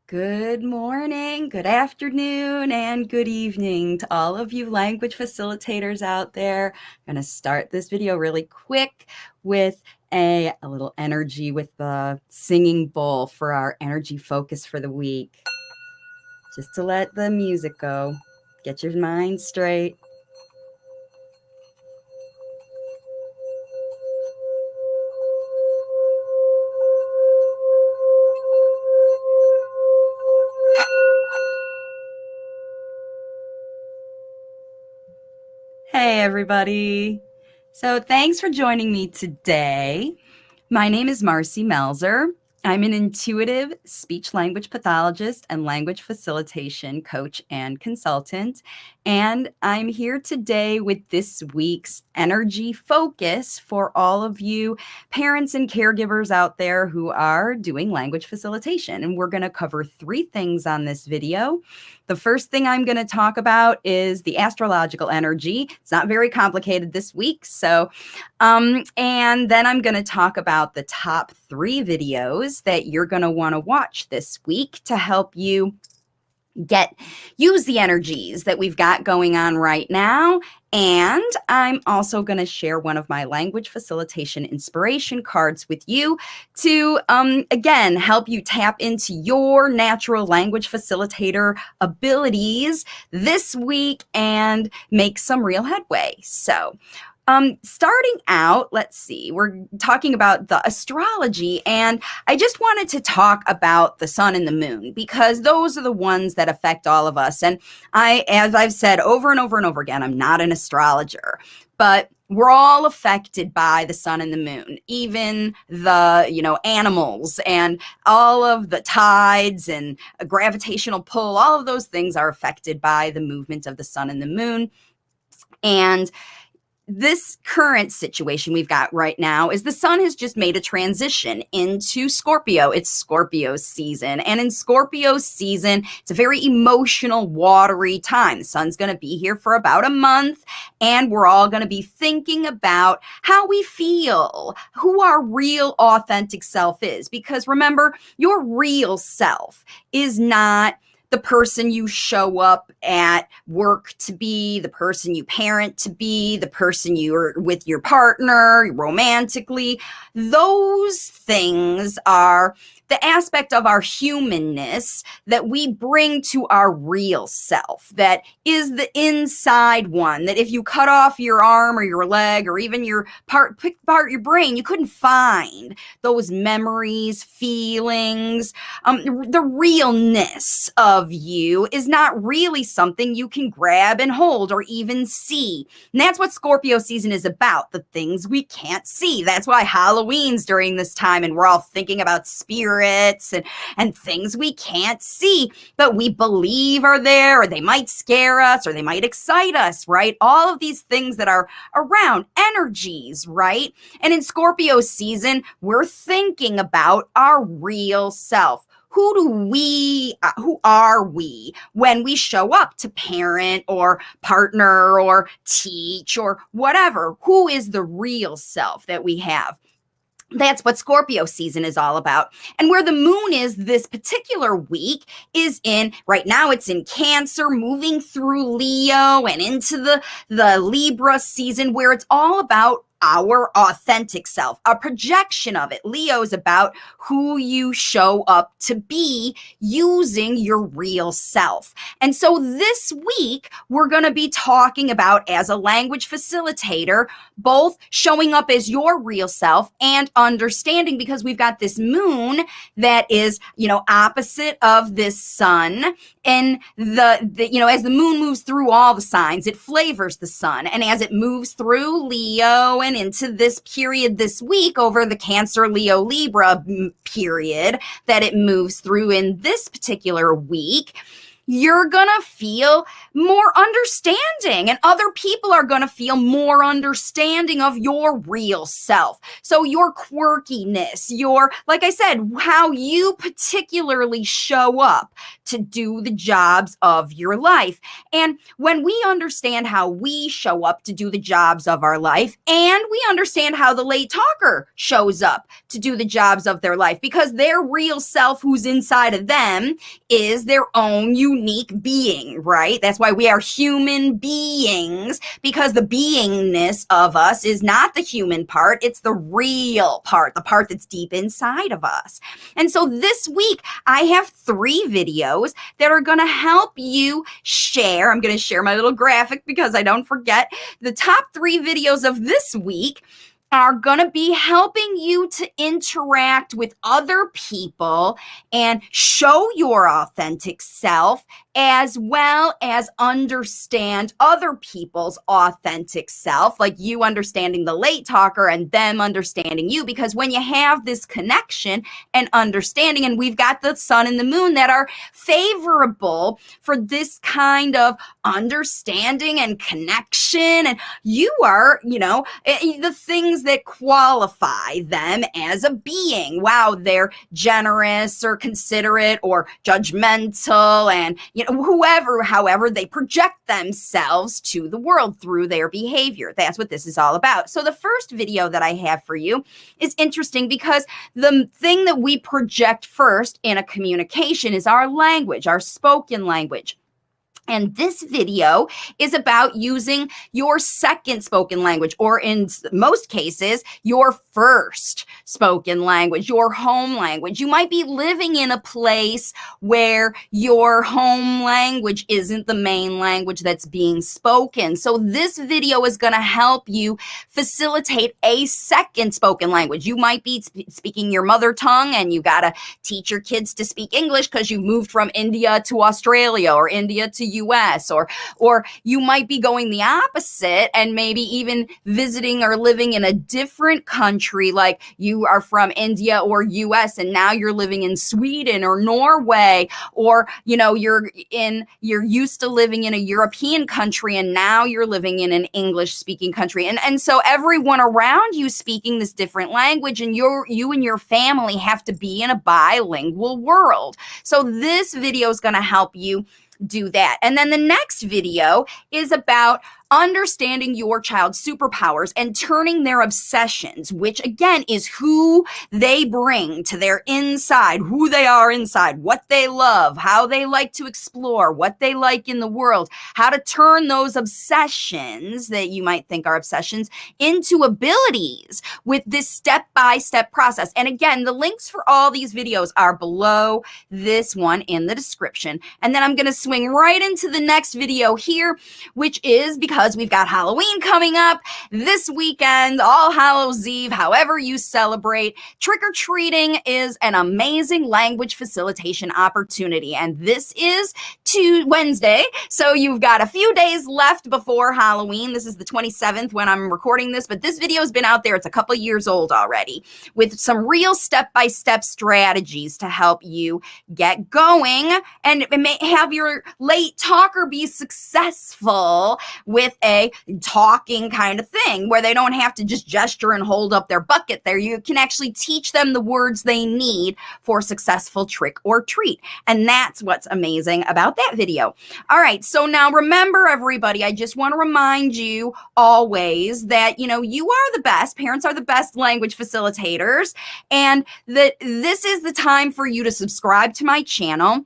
Good morning, good afternoon, and good evening to all of you language facilitators out there. I'm going to start this video really quick with a little energy with the singing bowl for our energy focus for the week. Just to let the music go, get your mind straight. Hey, everybody. So thanks for joining me today. My name is Marci Melzer. I'm an intuitive speech language pathologist and language facilitation coach and consultant. And I'm here today with this week's energy focus for all of you parents and caregivers out there who are doing language facilitation. And we're going to cover 3 things on this video. The first thing I'm going to talk about is the astrological energy. It's not very complicated this week. And then I'm going to talk about the top 3 videos that you're going to want to watch this week to help you use the energies that we've got going on right now. And I'm also going to share one of my language facilitation inspiration cards with you to, again, help you tap into your natural language facilitator abilities this week and make some real headway. So, starting out, let's see, we're talking about the astrology, and I just wanted to talk about the sun and the moon because those are the ones that affect all of us. And as I've said over and over and over again, I'm not an astrologer, but we're all affected by the sun and the moon, even the, animals and all of the tides and a gravitational pull, all of those things are affected by the movement of the sun and the moon. And this current situation we've got right now is the sun has just made a transition into Scorpio. It's Scorpio season. And in Scorpio season, it's a very emotional, watery time. The sun's going to be here for about a month, and we're all going to be thinking about how we feel, who our real authentic self is. Because remember, your real self is not the person you show up at work to be, the person you parent to be, the person you're with your partner romantically. Those things are the aspect of our humanness that we bring to our real self, that is the inside one, that if you cut off your arm or your leg or even pick apart your brain, you couldn't find those memories, feelings. The realness of you is not really something you can grab and hold or even see. And that's what Scorpio season is about, the things we can't see. That's why Halloween's during this time and we're all thinking about spirits and things we can't see, but we believe are there, or they might scare us, or they might excite us, right? All of these things that are around, energies, right? And in Scorpio season, we're thinking about our real self. Who are we when we show up to parent or partner or teach or whatever? Who is the real self that we have? That's what Scorpio season is all about. And where the moon is this particular week is right now it's in Cancer, moving through Leo and into the Libra season, where it's all about our authentic self, a projection of it. Leo is about who you show up to be using your real self. And so this week, we're going to be talking about, as a language facilitator, both showing up as your real self and understanding, because we've got this moon that is, opposite of this sun. And as the moon moves through all the signs, it flavors the sun. And as it moves through Leo and into this period this week, over the Cancer, Leo, Libra period that it moves through in this particular week, you're going to feel more understanding, and other people are going to feel more understanding of your real self. So your quirkiness, your, like I said, how you particularly show up to do the jobs of your life. And when we understand how we show up to do the jobs of our life, and we understand how the late talker shows up to do the jobs of their life, because their real self who's inside of them is their own unique being, right? That's why we are human beings, because the beingness of us is not the human part, it's the real part, the part that's deep inside of us. And so this week, I have 3 videos that are going to help you share. I'm going to share my little graphic because I don't forget. The top 3 videos of this week are going to be helping you to interact with other people and show your authentic self, as well as understand other people's authentic self, like you understanding the late talker and them understanding you. Because when you have this connection and understanding, and we've got the sun and the moon that are favorable for this kind of understanding and connection, and you are, the things that qualify them as a being. Wow, they're generous or considerate or judgmental, and however they project themselves to the world through their behavior. That's what this is all about. So the first video that I have for you is interesting because the thing that we project first in a communication is our language, our spoken language. And this video is about using your second spoken language, or in most cases, your first spoken language, your home language. You might be living in a place where your home language isn't the main language that's being spoken. So this video is going to help you facilitate a second spoken language. You might be speaking your mother tongue, and you got to teach your kids to speak English because you moved from India to Australia, or India to US, or you might be going the opposite and maybe even visiting or living in a different country, like you are from India or US and now you're living in Sweden or Norway, or you're used to living in a European country and now you're living in an English speaking country, and so everyone around you speaking this different language, and you and your family have to be in a bilingual world. So this video is going to help you do that. And then the next video is about understanding your child's superpowers and turning their obsessions, which again is who they bring to their inside, who they are inside, what they love, how they like to explore, what they like in the world, how to turn those obsessions that you might think are obsessions into abilities with this step-by-step process. And again, the links for all these videos are below this one in the description. And then I'm going to swing right into the next video here, which is because we've got Halloween coming up this weekend, All Hallows Eve, however you celebrate. Trick-or-treating is an amazing language facilitation opportunity, and this is Wednesday, so you've got a few days left before Halloween. This is the 27th when I'm recording this, but this video has been out there. It's a couple years old already, with some real step-by-step strategies to help you get going and have your late talker be successful with a talking kind of thing where they don't have to just gesture and hold up their bucket there. You can actually teach them the words they need for successful trick or treat. And that's what's amazing about that video. All right. So now remember, everybody, I just want to remind you always that, you are the best. Parents are the best language facilitators, and that this is the time for you to subscribe to my channel.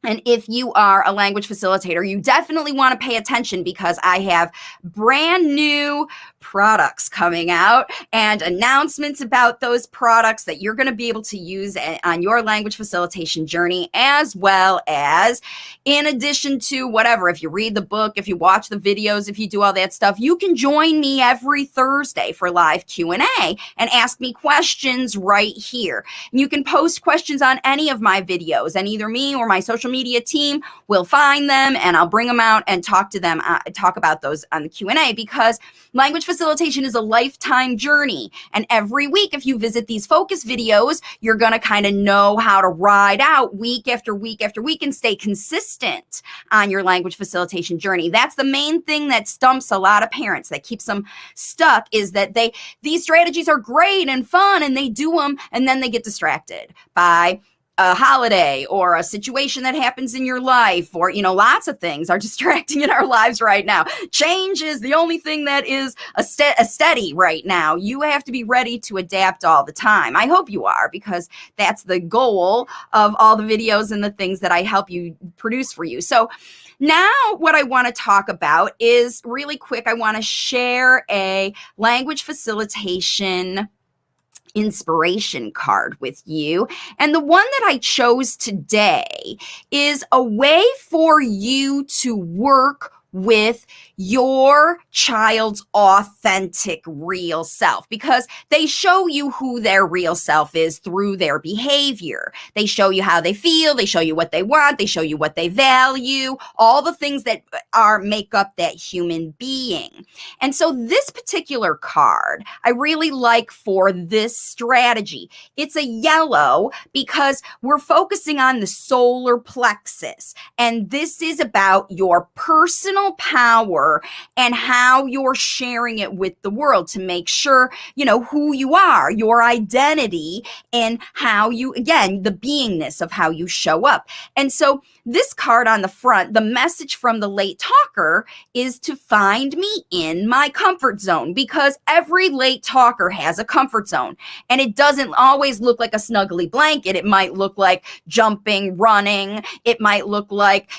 And if you are a language facilitator, you definitely want to pay attention, because I have brand new products coming out and announcements about those products that you're going to be able to use on your language facilitation journey, as well as in addition to whatever. If you read the book, if you watch the videos, if you do all that stuff, you can join me every Thursday for live Q&A and ask me questions right here. And you can post questions on any of my videos, and either me or my social media team will find them, and I'll bring them out and talk to them, talk about those on the Q&A, because language facilitation is a lifetime journey. And every week, if you visit these focus videos, you're going to kind of know how to ride out week after week after week and stay consistent on your language facilitation journey. That's the main thing that stumps a lot of parents, that keeps them stuck, is that these strategies are great and fun and they do them, and then they get distracted by a holiday or a situation that happens in your life, or, lots of things are distracting in our lives right now. Change is the only thing that is a steady right now. You have to be ready to adapt all the time. I hope you are, because that's the goal of all the videos and the things that I help you produce for you. So now what I want to talk about is, really quick, I want to share a language facilitation inspiration card with you. And the one that I chose today is a way for you to work with your child's authentic real self, because they show you who their real self is through their behavior. They show you how they feel, they show you what they want, they show you what they value, all the things that make up that human being. And so this particular card I really like for this strategy. It's a yellow because we're focusing on the solar plexus, and this is about your personal power and how you're sharing it with the world to make sure, who you are, your identity, and how you, again, the beingness of how you show up. And so this card on the front, the message from the late talker is to find me in my comfort zone, because every late talker has a comfort zone, and it doesn't always look like a snuggly blanket. It might look like jumping, running. It might look like,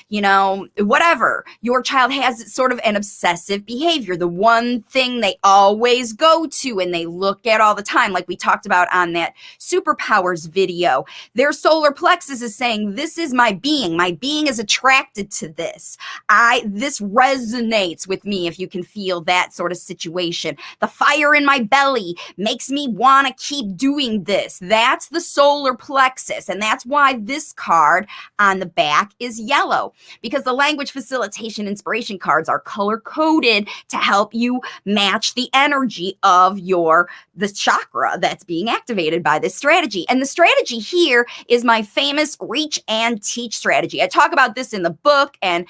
whatever. Your child has sort of an obsessive behavior, the one thing they always go to and they look at all the time, like we talked about on that superpowers video. Their solar plexus is saying, this is my being. My being is attracted to this. This resonates with me, if you can feel that sort of situation. The fire in my belly makes me want to keep doing this. That's the solar plexus. And that's why this card on the back is yellow, because the language facilitation inspiration cards are color coded to help you match the energy of the chakra that's being activated by this strategy. And the strategy here is my famous reach and teach strategy. I talk about this in the book and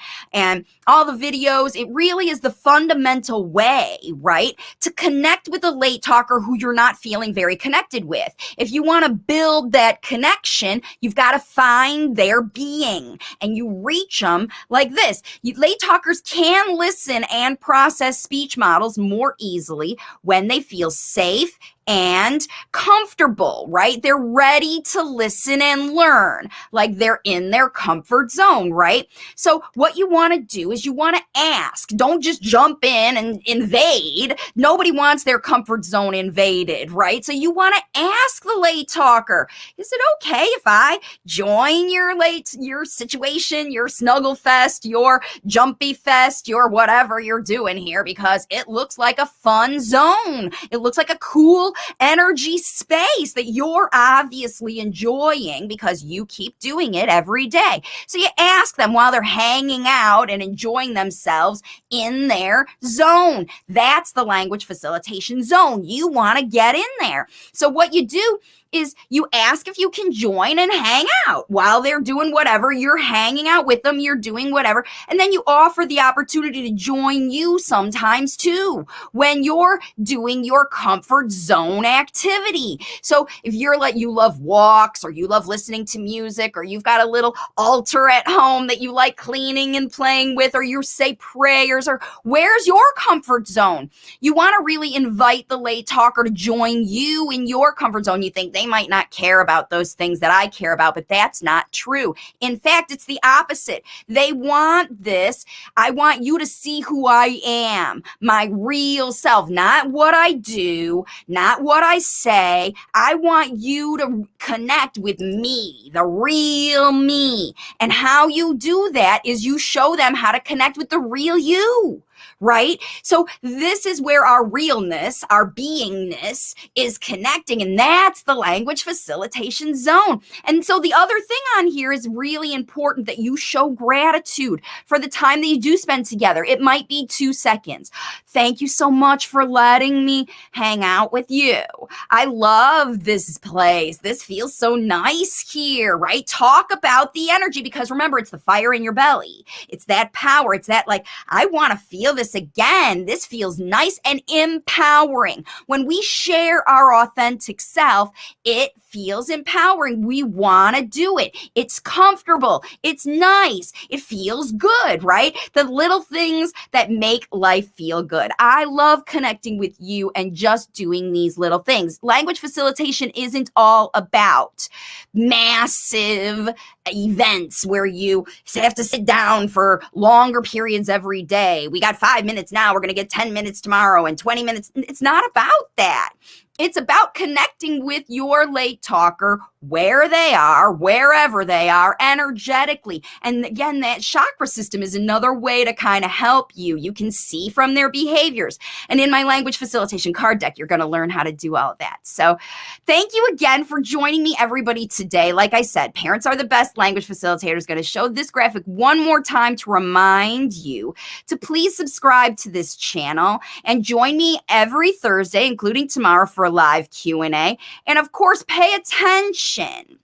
all the videos. It really is the fundamental way, right, to connect with a late talker who you're not feeling very connected with. If you want to build that connection, you've got to find their being, and you reach them like this. Late talkers can listen and process speech models more easily when they feel safe and comfortable, right? They're ready to listen and learn, like they're in their comfort zone, right? So what you want to do is you want to ask. Don't just jump in and invade. Nobody wants their comfort zone invaded, right? So you want to ask the late talker, is it okay if I join your situation, your snuggle fest, your jumpy fest, your whatever you're doing here, because it looks like a fun zone. It looks like a cool energy space that you're obviously enjoying because you keep doing it every day. So you ask them while they're hanging out and enjoying themselves in their zone. That's the language facilitation zone. You want to get in there. So what you do is you ask if you can join and hang out while they're doing whatever. You're hanging out with them, you're doing whatever, and then you offer the opportunity to join you sometimes too when you're doing your comfort zone activity. So if you're like, you love walks, or you love listening to music, or you've got a little altar at home that you like cleaning and playing with, or you say prayers, or where's your comfort zone? You want to really invite the late talker to join you in your comfort zone. You think they might not care about those things that I care about, but that's not true. In fact, it's the opposite. They want this. I want you to see who I am, my real self, not what I do, not what I say. I want you to connect with me, the real me. And how you do that is you show them how to connect with the real you. right? So this is where our realness, our beingness is connecting, and that's the language facilitation zone. And so the other thing on here is really important that you show gratitude for the time that you do spend together. It might be 2 seconds. Thank you so much for letting me hang out with you. I love this place. This feels so nice here, right? Talk about the energy, because remember, it's the fire in your belly. It's that power. It's that, like, I want to feel this again. This feels nice and empowering. When we share our authentic self, it feels empowering. We want to do it. It's comfortable. It's nice. It feels good, right? The little things that make life feel good. I love connecting with you and just doing these little things. Language facilitation isn't all about massive events where you have to sit down for longer periods every day. We got 5 minutes now. We're going to get 10 minutes tomorrow and 20 minutes. It's not about that. It's about connecting with your late talker where they are, wherever they are, energetically. And again, that chakra system is another way to kind of help you. You can see from their behaviors. And in my language facilitation card deck, you're going to learn how to do all of that. So thank you again for joining me, everybody, today. Like I said, parents are the best language facilitators. Going to show this graphic one more time to remind you to please subscribe to this channel and join me every Thursday, including tomorrow, for a live Q&A. And of course, pay attention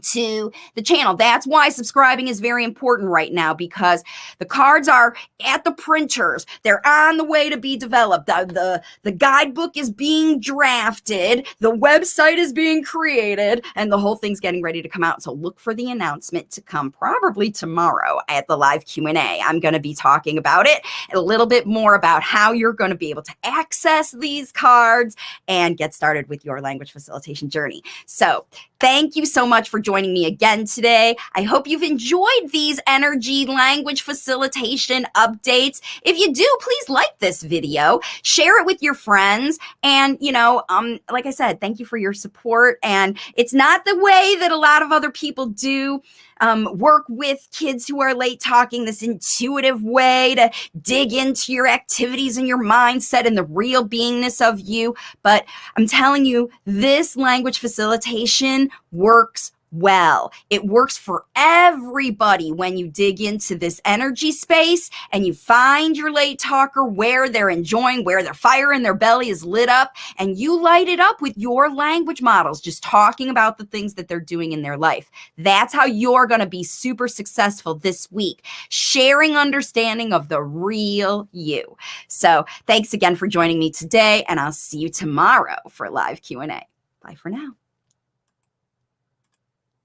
to the channel. That's why subscribing is very important right now, because the cards are at the printers. They're on the way to be developed. The guidebook is being drafted. The website is being created, and the whole thing's getting ready to come out. So look for the announcement to come probably tomorrow at the live Q&A. I'm going to be talking about it, a little bit more about how you're going to be able to access these cards and get started with your language facilitation journey. So thank you so much for joining me again today. I hope you've enjoyed these energy language facilitation updates. If you do, please like this video, share it with your friends, and, like I said, thank you for your support. And it's not the way that a lot of other people do work with kids who are late talking, this intuitive way to dig into your activities and your mindset and the real beingness of you. But I'm telling you, this language facilitation works well. It works for everybody when you dig into this energy space and you find your late talker where they're enjoying, where their fire in their belly is lit up, and you light it up with your language models, just talking about the things that they're doing in their life. That's how you're going to be super successful this week, sharing understanding of the real you. So thanks again for joining me today, and I'll see you tomorrow for live Q&A. Bye for now.